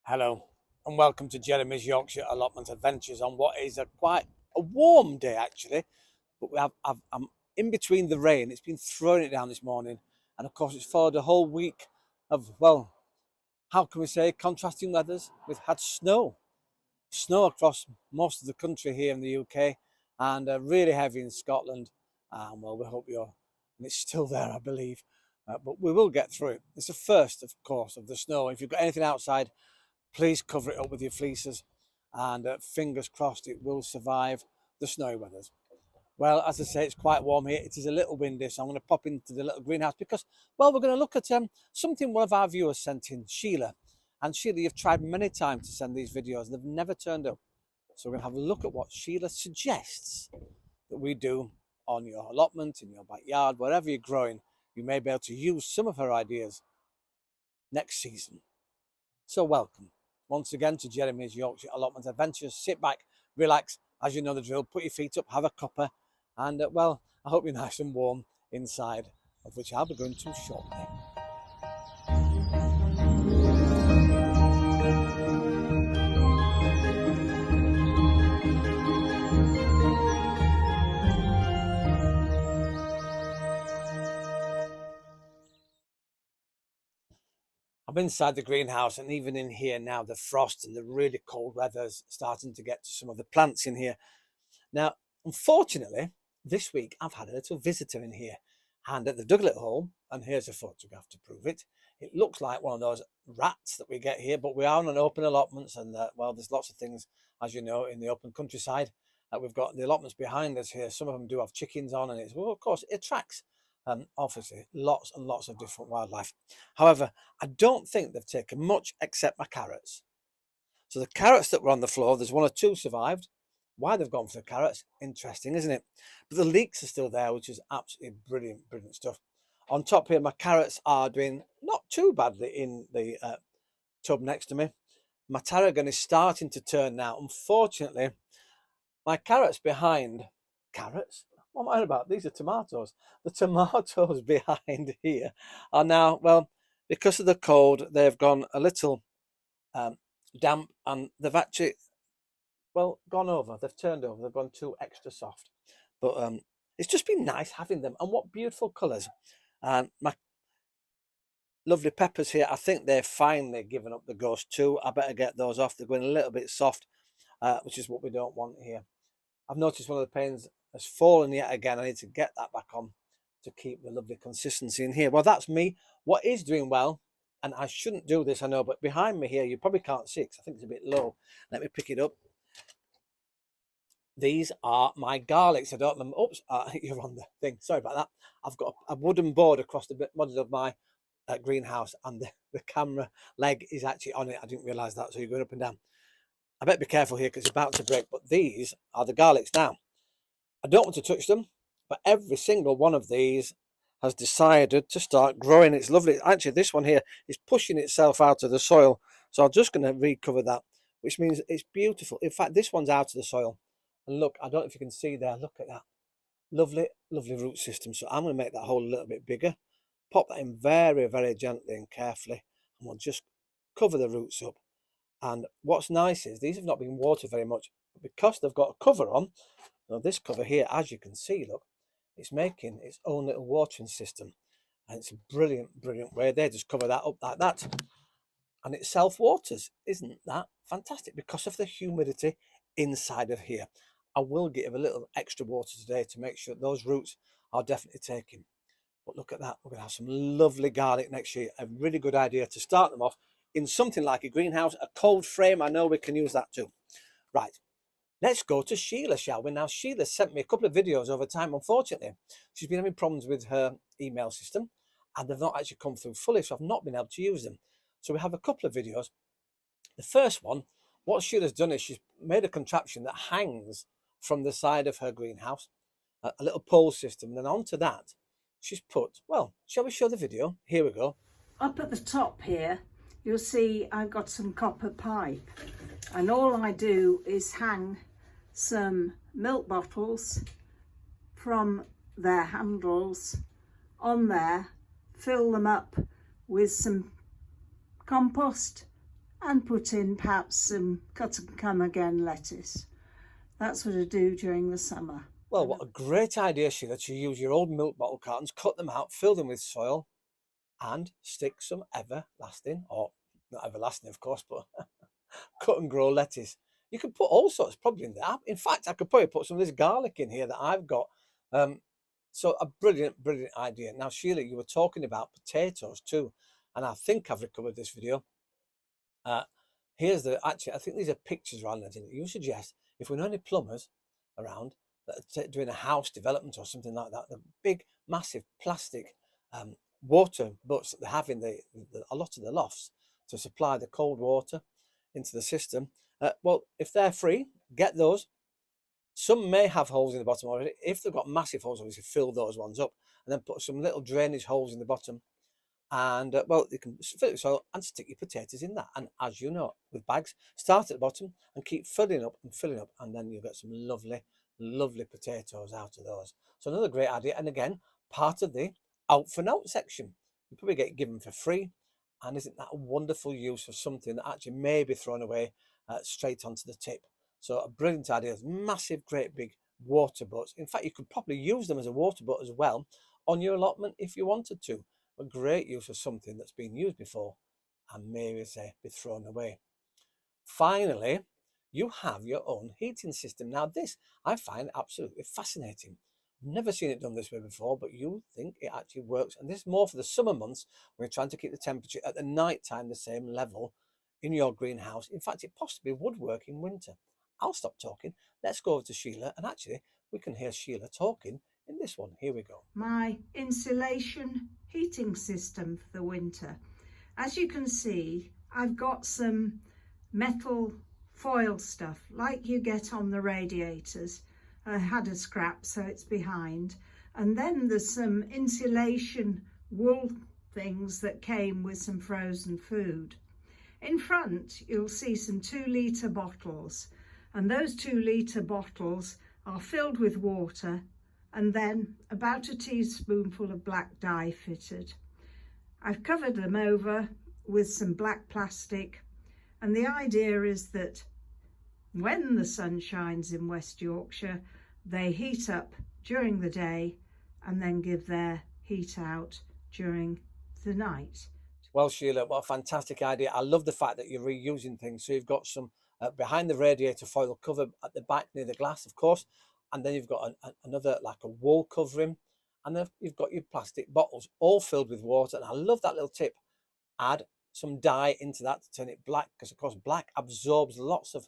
Hello and welcome to Jeremy's Yorkshire Allotment Adventures on what is quite a warm day actually, but I'm in between the rain. It's been throwing it down this morning, and of course it's followed a whole week of, well, how can we say, contrasting weathers. We've had snow across most of the country here in the UK, and really heavy in Scotland. Well, we hope and it's still there, I believe, but we will get through it. It's the first, of course, of the snow. If you've got anything outside, please cover it up with your fleeces, and fingers crossed it will survive the snowy weathers. Well, as I say, it's quite warm here. It is a little windy, so I'm going to pop into the little greenhouse because, well, we're going to look at something one of our viewers sent in, Sheila. And Sheila, you've tried many times to send these videos and they've never turned up. So we're going to have a look at what Sheila suggests that we do on your allotment, in your backyard, wherever you're growing. You may be able to use some of her ideas next season. So welcome once again to Jeremy's Yorkshire Allotment Adventures. Sit back, relax, as you know the drill, put your feet up, have a cuppa, and well, I hope you're nice and warm inside, of which I'll be going to shortly. I'm inside the greenhouse, and even in here now, the frost and the really cold weather's starting to get to some of the plants in here. Now, unfortunately, this week I've had a little visitor in here, and they've dug a little hole, and here's a photograph to prove it. It looks like one of those rats that we get here, but we are on an open allotments, and well, there's lots of things, as you know, in the open countryside. We've got the allotments behind us here. Some of them do have chickens on, and well, of course, it attracts obviously lots and lots of different wildlife. However, I don't think they've taken much except my carrots. So the carrots that were on the floor, there's one or two survived. Why they've gone for the carrots, interesting, isn't it? But the leeks are still there, which is absolutely brilliant, brilliant stuff. On top here, my carrots are doing not too badly in the tub next to me. My tarragon is starting to turn now. Unfortunately, my carrots behind, carrots? What am I on about? These are tomatoes. The tomatoes behind here are now, well, because of the cold, they've gone a little damp, and they've actually, well, gone over. They've turned over. They've gone too extra soft. But it's just been nice having them. And what beautiful colours. And my lovely peppers here, I think they've finally given up the ghost too. I better get those off. They're going a little bit soft, which is what we don't want here. I've noticed one of the panes has fallen yet again. I need to get that back on to keep the lovely consistency in here. Well, that's me. What is doing well, and I shouldn't do this, I know, but behind me here, you probably can't see it because I think it's a bit low. Let me pick it up. These are my garlics. I don't remember. Oops, you're on the thing. Sorry about that. I've got a wooden board across the model of my greenhouse, and the camera leg is actually on it. I didn't realise that, so you're going up and down. I better be careful here because it's about to break, but these are the garlics. Now, I don't want to touch them, but every single one of these has decided to start growing. It's lovely. Actually, this one here is pushing itself out of the soil, so I'm just going to recover that, which means it's beautiful. In fact, this one's out of the soil. And look, I don't know if you can see there, look at that. Lovely, lovely root system. So I'm going to make that hole a little bit bigger. Pop that in very, very gently and carefully. And we'll just cover the roots up. And what's nice is these have not been watered very much. But because they've got a cover on, now this cover here, as you can see, look, it's making its own little watering system. And it's a brilliant, brilliant way. They just cover that up like that. And it self-waters. Isn't that fantastic? Because of the humidity inside of here. I will give a little extra water today to make sure those roots are definitely taken. But look at that. We're going to have some lovely garlic next year. A really good idea to start them off in something like a greenhouse, a cold frame. I know we can use that too. Right. Let's go to Sheila, shall we? Now, Sheila sent me a couple of videos over time. Unfortunately, she's been having problems with her email system, and they've not actually come through fully, so I've not been able to use them. So we have a couple of videos. The first one, what Sheila's done is she's made a contraption that hangs from the side of her greenhouse, a little pole system. And then onto that, she's put, well, shall we show the video? Here we go. Up at the top here, you'll see I've got some copper pipe, and all I do is hang some milk bottles from their handles on there, fill them up with some compost and put in perhaps some cut and come again lettuce. That's what I do during the summer. Well, what a great idea, Sheila, to use your old milk bottle cartons, cut them out, fill them with soil, and stick some everlasting, or not everlasting, of course, but cut and grow lettuce. You could put all sorts probably in there. In fact, I could probably put some of this garlic in here that I've got. So a brilliant, brilliant idea. Now, Sheila, you were talking about potatoes too, and I think I've recovered this video. Here's actually, I think these are pictures rather than anything. You suggest if we know any plumbers around that are doing a house development or something like that, the big, massive plastic water butts that they have in a lot of the lofts to supply the cold water into the system. Well, if they're free, get those. Some may have holes in the bottom already. If they've got massive holes, obviously fill those ones up and then put some little drainage holes in the bottom. And well, you can fill it with soil and stick your potatoes in that. And as you know, with bags, start at the bottom and keep filling up, and then you'll get some lovely, lovely potatoes out of those. So another great idea. And again, part of the out for note section. You probably get given for free. And isn't that a wonderful use of something that actually may be thrown away straight onto the tip? So a brilliant idea. Massive, great big water butts. In fact, you could probably use them as a water butt as well on your allotment if you wanted to. A great use of something that's been used before and maybe say be thrown away. Finally, you have your own heating system. Now this I find absolutely fascinating. I've never seen it done this way before, but you think it actually works. And this is more for the summer months when you're trying to keep the temperature at the night time the same level in your greenhouse. In fact, it possibly would work in winter. I'll stop talking. Let's go over to Sheila, and actually we can hear Sheila talking in this one. Here we go. My insulation heating system for the winter. As you can see, I've got some metal foil stuff like you get on the radiators. I had a scrap, so it's behind. And then there's some insulation wool things that came with some frozen food. In front, you'll see some 2-litre bottles, and those 2-litre bottles are filled with water and then about a teaspoonful of black dye fitted. I've covered them over with some black plastic, and the idea is that when the sun shines in West Yorkshire, they heat up during the day and then give their heat out during the night. Well, Sheila, what a fantastic idea. I love the fact that you're reusing things. So you've got some behind the radiator foil cover at the back near the glass, of course. And then you've got another like a wall covering. And then you've got your plastic bottles all filled with water. And I love that little tip. Add some dye into that to turn it black, because of course black absorbs lots of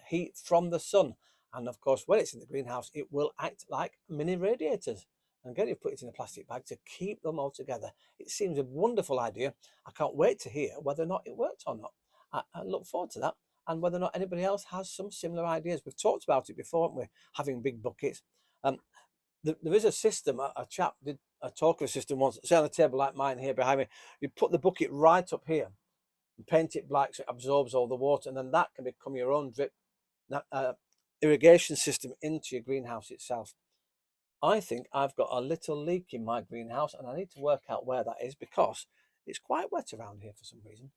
heat from the sun. And of course, when it's in the greenhouse, it will act like mini radiators. And again, you put it in a plastic bag to keep them all together. It seems a wonderful idea. I can't wait to hear whether or not it worked or not. I look forward to that, and whether or not anybody else has some similar ideas. We've talked about it before, haven't we? Having big buckets. There is a system. A chap did a talk of a system once. Say on a table like mine here behind me. You put the bucket right up here and paint it black so it absorbs all the water, and then that can become your own drip irrigation system into your greenhouse itself. I think I've got a little leak in my greenhouse, and I need to work out where that is because it's quite wet around here for some reason.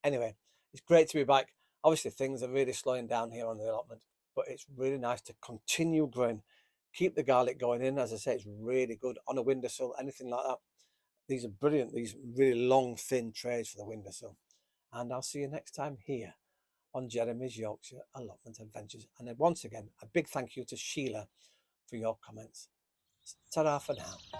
Anyway, it's great to be back. Obviously, things are really slowing down here on the allotment, but it's really nice to continue growing. Keep the garlic going in. As I say, it's really good on a windowsill, anything like that. These are brilliant, these really long, thin trays for the windowsill. And I'll see you next time here on Jeremy's Yorkshire Allotment Adventures. And then once again, a big thank you to Sheila for your comments. Ta-ra for now.